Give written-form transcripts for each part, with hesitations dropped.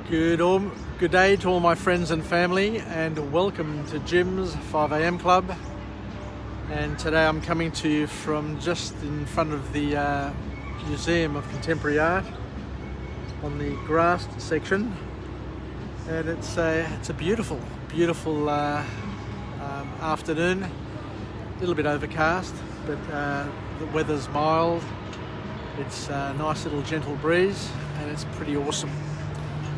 Good day to all my friends and family, and welcome to Jim's 5am Club. And today I'm coming to you from just in front of the Museum of Contemporary Art on the grassed section, and it's a beautiful afternoon. A little bit overcast, but the weather's mild. It's a nice little gentle breeze, and it's pretty awesome.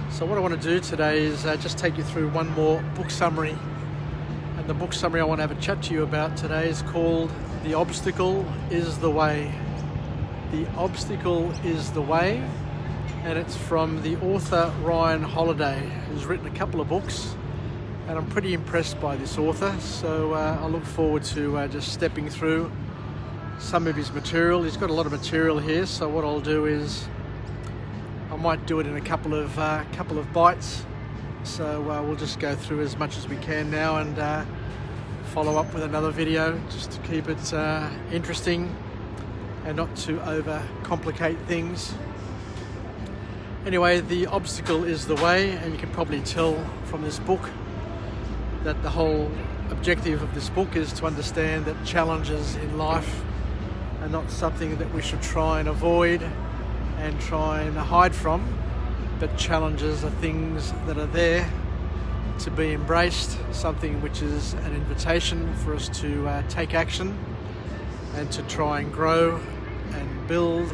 So what I want to do today is just take you through one more book summary. And the book summary I want to have a chat to you about today is called The Obstacle is the Way. The Obstacle is the Way, and it's from the author Ryan Holiday, who's written a couple of books, and I'm pretty impressed by this author. So I look forward to just stepping through some of his material. He's got a lot of material here, so what I'll do is I might do it in a couple of bites. So we'll just go through as much as we can now and follow up with another video just to keep it interesting and not to overcomplicate things. Anyway, the obstacle is the way, and you can probably tell from this book that the whole objective of this book is to understand that challenges in life are not something that we should try and avoid and try and hide from, but challenges are things that are there to be embraced, something which is an invitation for us to take action and to try and grow and build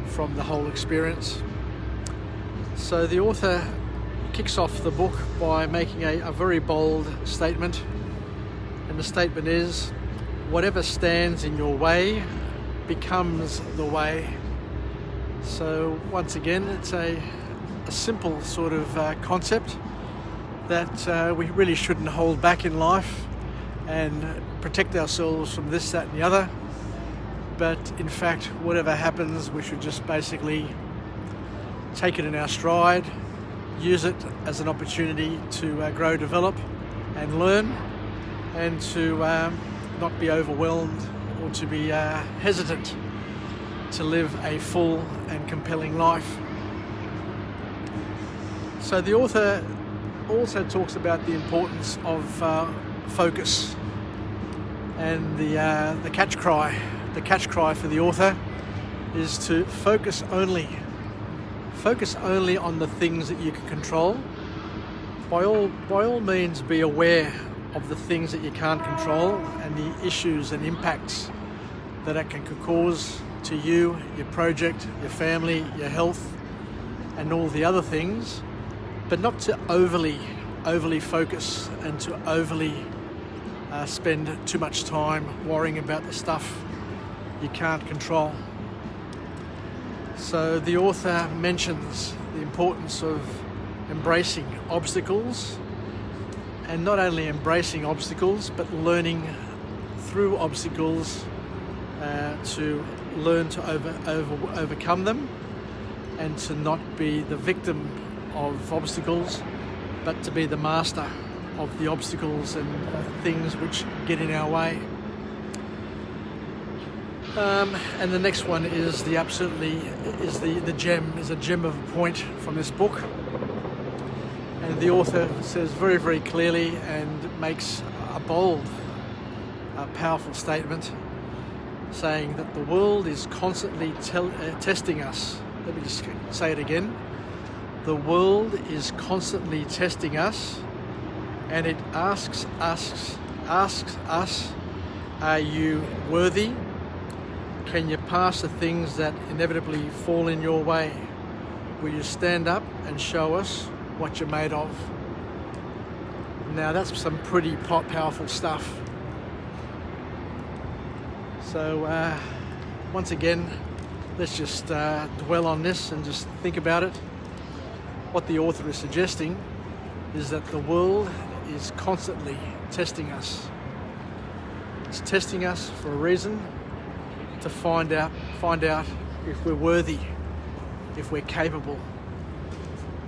from the whole experience. So the author kicks off the book by making a very bold statement, and the statement is, whatever stands in your way becomes the way. So once again, it's a simple sort of concept that we really shouldn't hold back in life and protect ourselves from this, that and the other. But in fact, whatever happens, we should just basically take it in our stride, use it as an opportunity to grow, develop and learn, and to not be overwhelmed or to be hesitant to live a full and compelling life. So the author also talks about the importance of focus, and the catch cry. The catch cry for the author is to focus only on the things that you can control. By all means, be aware of the things that you can't control and the issues and impacts that it can cause to you, your project, your family, your health, and all the other things, but not to overly focus and to overly spend too much time worrying about the stuff you can't control. So the author mentions the importance of embracing obstacles, and not only embracing obstacles, but learning through obstacles to learn to overcome them, and to not be the victim of obstacles, but to be the master of the obstacles and things which get in our way. And the next one is the gem of a point from this book. And the author says very, very clearly and makes a bold, powerful statement, saying that the world is constantly testing us. Let me just say it again. The world is constantly testing us, and it asks us, are you worthy? Can you pass the things that inevitably fall in your way? Will you stand up and show us what you're made of? Now that's some pretty powerful stuff. So once again, let's just dwell on this and just think about it. What the author is suggesting is that the world is constantly testing us. It's testing us for a reason, to find out if we're worthy, if we're capable,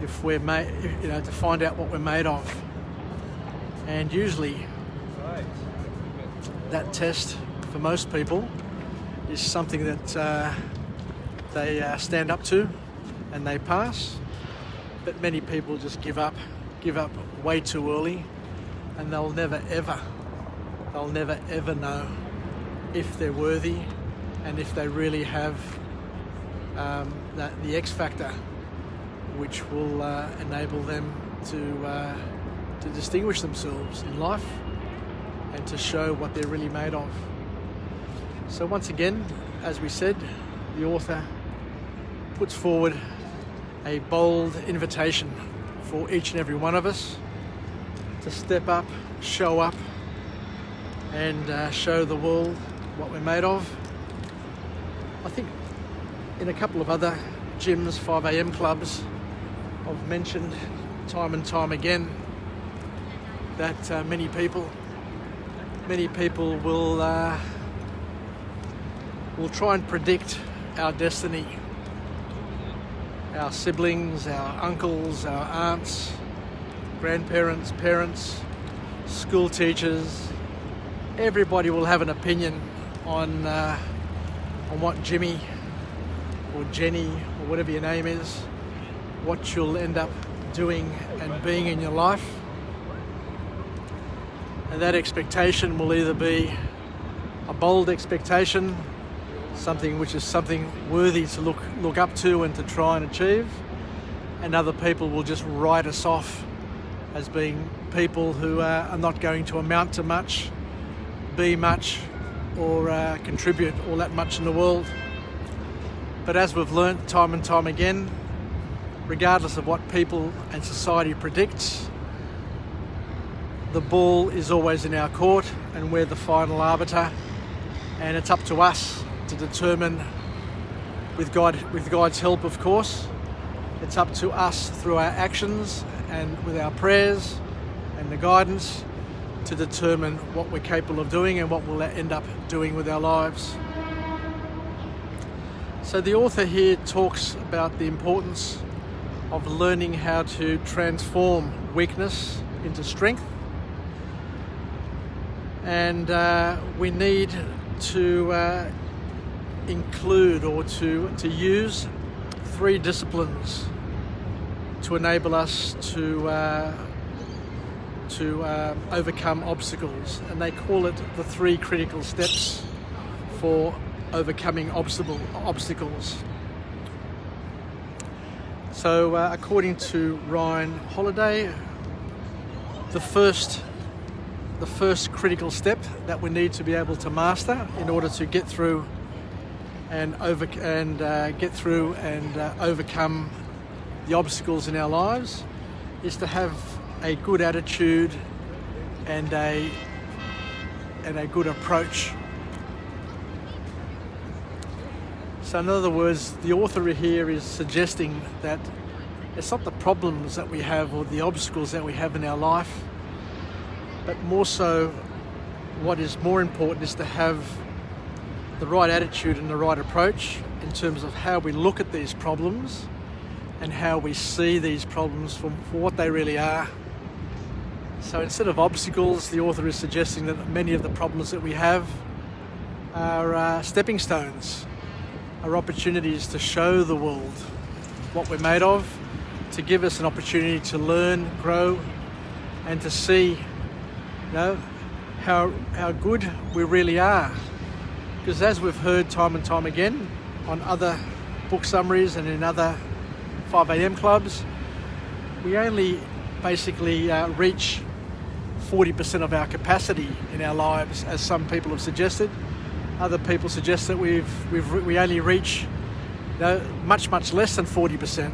if we're to find out what we're made of. And usually that test for most people is something that they stand up to and they pass. but many people just give up way too early, and they'll never ever know if they're worthy and if they really have the X factor, which will enable them to distinguish themselves in life and to show what they're really made of. So once again, as we said, the author puts forward a bold invitation for each and every one of us to step up, show up, and show the world what we're made of. I think in a couple of other gyms, 5am clubs, I've mentioned time and time again that many people will try and predict our destiny. Our siblings, our uncles, our aunts, grandparents, parents, school teachers, everybody will have an opinion on what Jimmy or Jenny or whatever your name is, what you'll end up doing and being in your life. And that expectation will either be a bold expectation, something which is something worthy to look up to and to try and achieve, and other people will just write us off as being people who are not going to amount to much, be much, or contribute all that much in the world. But as we've learnt time and time again, regardless of what people and society predicts, the ball is always in our court and we're the final arbiter, and it's up to us to determine, with God's help of course, it's up to us through our actions and with our prayers and the guidance to determine what we're capable of doing and what we'll end up doing with our lives. So the author here talks about the importance of learning how to transform weakness into strength, and we need to include or to use 3 disciplines to enable us to overcome obstacles, and they call it the 3 critical steps for overcoming obstacles. So according to Ryan Holiday, the first critical step that we need to be able to master in order to get through and overcome the obstacles in our lives is to have a good attitude and a good approach. So in other words, the author here is suggesting that it's not the problems that we have or the obstacles that we have in our life, but more so what is more important is to have the right attitude and the right approach in terms of how we look at these problems and how we see these problems for what they really are. So instead of obstacles, the author is suggesting that many of the problems that we have are stepping stones, are opportunities to show the world what we're made of, to give us an opportunity to learn, grow, and to see, how good we really are. Because as we've heard time and time again on other book summaries and in other 5am clubs, we only basically reach 40% of our capacity in our lives, as some people have suggested. Other people suggest that we only reach much less than 40%.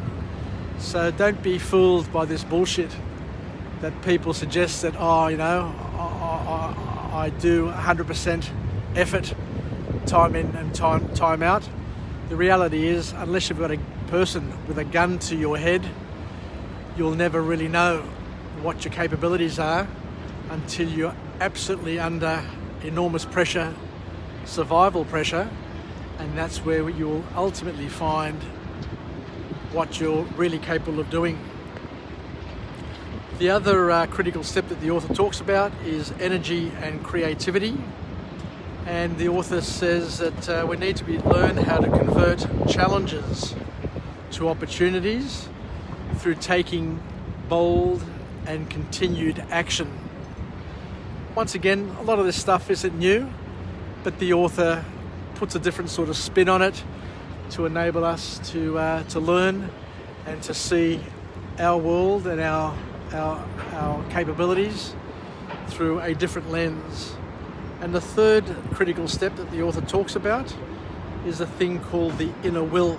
So don't be fooled by this bullshit that people suggest that I do 100% effort, time in and time out. The reality is, unless you've got a person with a gun to your head, you'll never really know what your capabilities are until you're absolutely under enormous pressure, survival pressure, and that's where you will ultimately find what you're really capable of doing. The other critical step that the author talks about is energy and creativity. And the author says that we need to learn how to convert challenges to opportunities through taking bold and continued action. Once again, a lot of this stuff isn't new, but the author puts a different sort of spin on it to enable us to learn and to see our world and our capabilities through a different lens. And the third critical step that the author talks about is a thing called the inner will.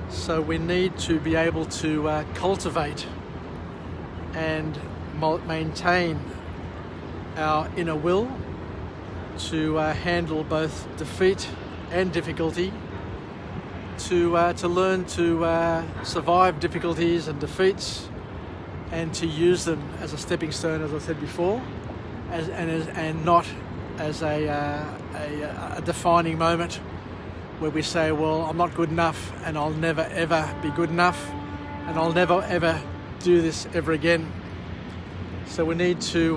So we need to be able to cultivate and maintain our inner will to handle both defeat and difficulty, to learn to survive difficulties and defeats, and to use them as a stepping stone, as I said before, and not as a defining moment where we say, well, I'm not good enough and I'll never ever be good enough and I'll never ever do this ever again. So we need to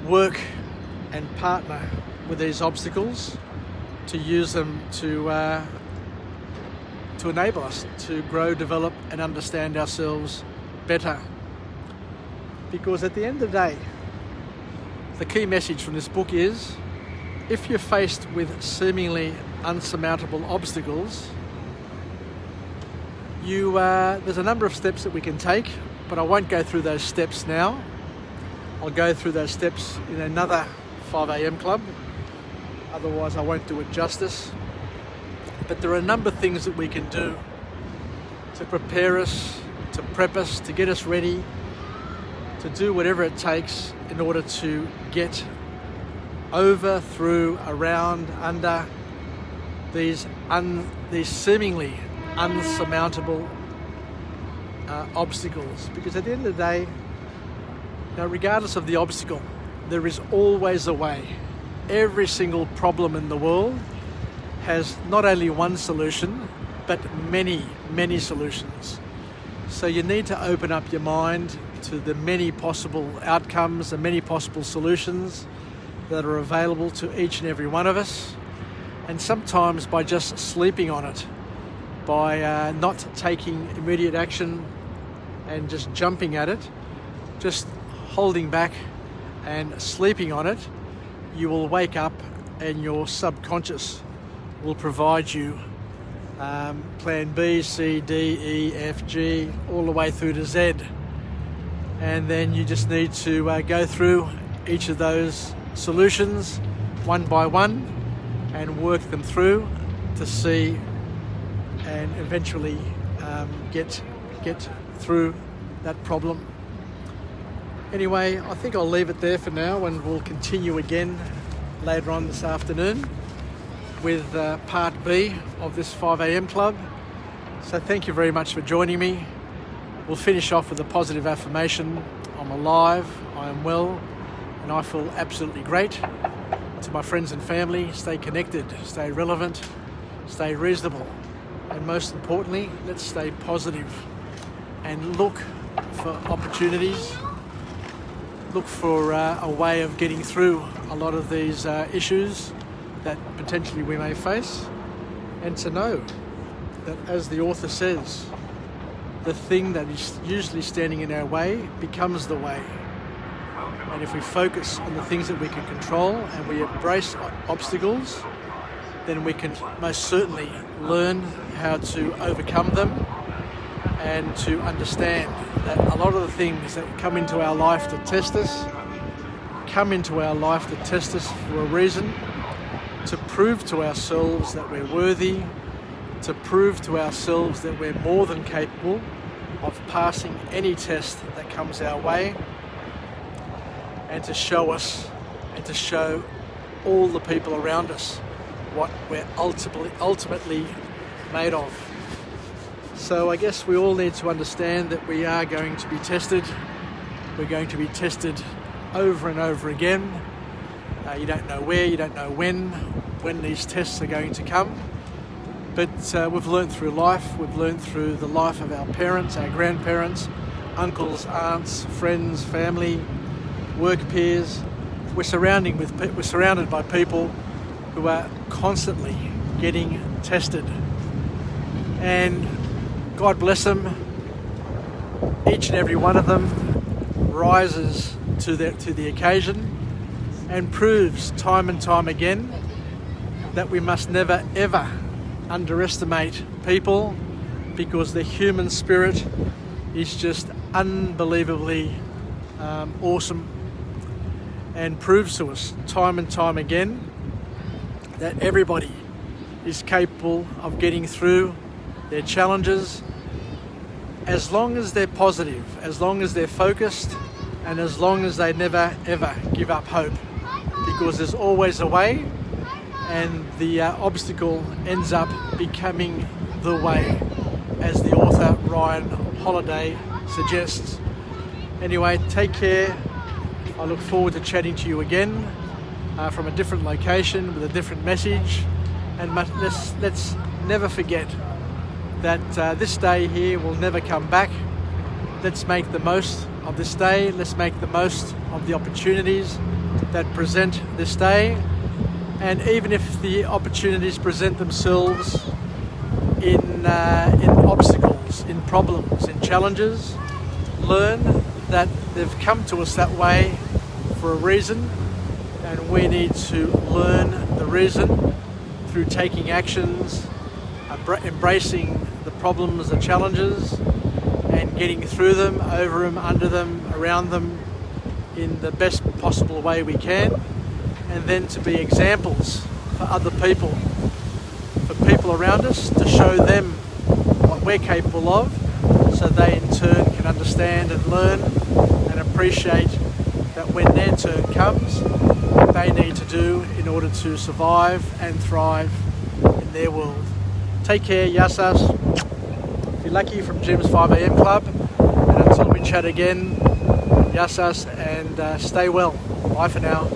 work and partner with these obstacles to use them to enable us to grow, develop and understand ourselves better. Because at the end of the day, the key message from this book is, if you're faced with seemingly unsurmountable obstacles, there's a number of steps that we can take, but I won't go through those steps now. I'll go through those steps in another 5am club, otherwise I won't do it justice. But there are a number of things that we can do to prepare us, to prep us, to get us ready, to do whatever it takes in order to get over, through, around, under these seemingly unsurmountable obstacles. Because at the end of the day, regardless of the obstacle, there is always a way. Every single problem in the world has not only one solution, but many, many solutions. So you need to open up your mind to the many possible outcomes, the many possible solutions that are available to each and every one of us. And sometimes by just sleeping on it, by not taking immediate action and just jumping at it, just holding back and sleeping on it, you will wake up and your subconscious will provide you plan B, C, D, E, F, G, all the way through to Z. And then you just need to go through each of those solutions one by one and work them through to see and eventually get through that problem. Anyway, I think I'll leave it there for now, and we'll continue again later on this afternoon with part B of this 5am club. So thank you very much for joining me. We'll finish off with a positive affirmation. I'm alive, I am well, and I feel absolutely great. To my friends and family, stay connected, stay relevant, stay reasonable, and most importantly, let's stay positive and look for opportunities, look for a way of getting through a lot of these issues that potentially we may face, and to know that, as the author says, the thing that is usually standing in our way becomes the way. And if we focus on the things that we can control and we embrace obstacles, then we can most certainly learn how to overcome them and to understand that a lot of the things that come into our life to test us for a reason, to prove to ourselves that we're worthy, to prove to ourselves that we're more than capable of passing any test that comes our way, and to show us and to show all the people around us what we're ultimately made of. So I guess we all need to understand that we are going to be tested. We're going to be tested over and over again. You don't know where, you don't know when these tests are going to come. But we've learned through life, we've learned through the life of our parents, our grandparents, uncles, aunts, friends, family, work peers. We're surrounded by people who are constantly getting tested. And God bless them. Each and every one of them rises to the occasion and proves time and time again that we must never ever underestimate people, because the human spirit is just unbelievably awesome, and proves to us time and time again that everybody is capable of getting through their challenges as long as they're positive, as long as they're focused, and as long as they never ever give up hope, because there's always a way, and the obstacle ends up becoming the way, as the author Ryan Holiday suggests. Anyway, take care. I look forward to chatting to you again from a different location with a different message, and let's never forget that this day here will never come back. Let's make the most of this day. Let's make the most of the opportunities that present this day. And even if the opportunities present themselves in obstacles, in problems, in challenges, learn that they've come to us that way for a reason, and we need to learn the reason through taking actions, embracing the problems, the challenges, and getting through them, over them, under them, around them in the best possible way we can, and then to be examples for other people, for people around us, to show them what we're capable of, so they in turn can understand and learn and appreciate that when their turn comes, what they need to do in order to survive and thrive in their world. Take care, Yassas. If you're lucky, from Jim's 5am Club. And until we chat again, Yassas, and stay well. Bye for now.